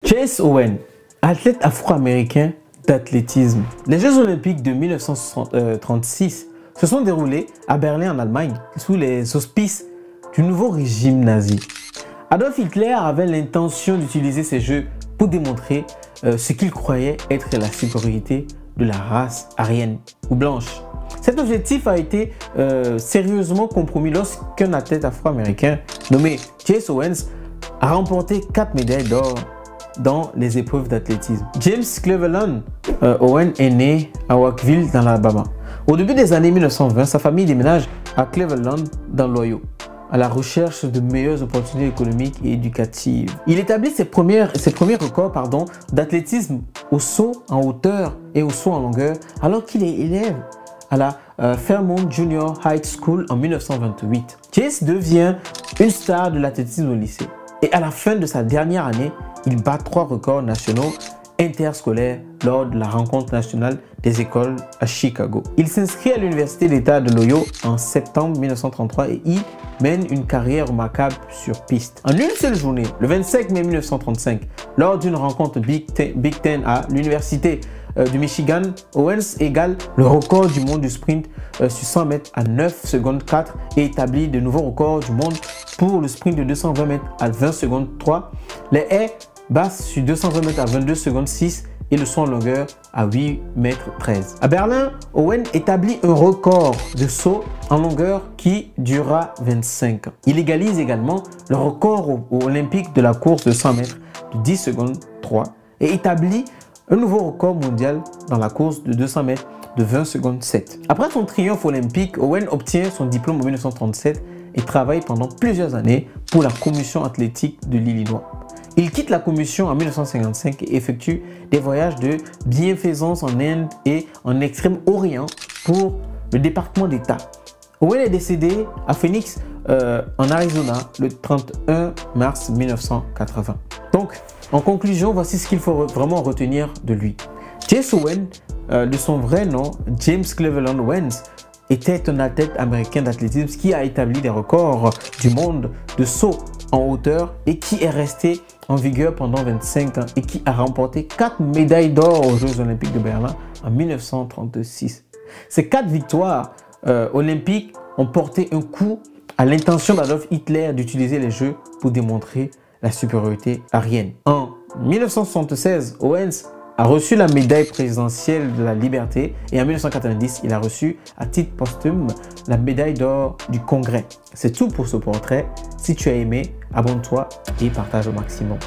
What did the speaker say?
Chase Owen, athlète afro-américain d'athlétisme. Les Jeux olympiques de 1936 se sont déroulés à Berlin en Allemagne sous les auspices du nouveau régime nazi. Adolf Hitler avait l'intention d'utiliser ces Jeux pour démontrer ce qu'il croyait être la supériorité de la race aryenne ou blanche. Cet objectif a été sérieusement compromis lorsqu'un athlète afro-américain nommé Chase Owens a remporté 4 médailles d'or dans les épreuves d'athlétisme. James Cleveland Owen est né à Oakville dans l'Alabama. Au début des années 1920, sa famille déménage à Cleveland dans l'Ohio, à la recherche de meilleures opportunités économiques et éducatives. Il établit ses premiers records d'athlétisme au saut en hauteur et au saut en longueur alors qu'il est élève à la Fairmont Junior High School en 1928. Chase devient une star de l'athlétisme au lycée et à la fin de sa dernière année, il bat 3 records nationaux interscolaires lors de la rencontre nationale des écoles à Chicago. Il s'inscrit à l'Université d'État de l'Ohio en septembre 1933 et y mène une carrière remarquable sur piste. En une seule journée, le 25 mai 1935, lors d'une rencontre Big Ten à l'Université du Michigan, Owens égale le record du monde du sprint sur 100 mètres à 9 secondes 4 et établit de nouveaux records du monde pour le sprint de 220 mètres à 20 secondes 3, les haies basses sur 220 mètres à 22 secondes 6 et le saut en longueur à 8 mètres 13. À Berlin, Owen établit un record de saut en longueur qui durera 25 ans. Il égalise également le record olympique de la course de 100 mètres de 10 secondes 3 et établit un nouveau record mondial dans la course de 200 mètres de 20 secondes 7. Après son triomphe olympique, Owen obtient son diplôme en 1937 et travaille pendant plusieurs années pour la commission athlétique de l'Illinois. Il quitte la commission en 1955 et effectue des voyages de bienfaisance en Inde et en Extrême-Orient pour le département d'État. Owen est décédé à Phoenix, en Arizona, le 31 mars 1980. Donc, en conclusion, voici ce qu'il faut vraiment retenir de lui. Chase Owen, de son vrai nom, James Cleveland Owens, était un athlète américain d'athlétisme qui a établi des records du monde de saut en hauteur et qui est resté en vigueur pendant 25 ans et qui a remporté 4 médailles d'or aux Jeux olympiques de Berlin en 1936. Ces 4 victoires olympiques ont porté un coup à l'intention d'Adolf Hitler d'utiliser les Jeux pour démontrer la supériorité aryenne. En 1976, Owens a reçu la médaille présidentielle de la liberté et en 1990, il a reçu à titre posthume la médaille d'or du Congrès. C'est tout pour ce portrait. Si tu as aimé, abonne-toi et partage au maximum.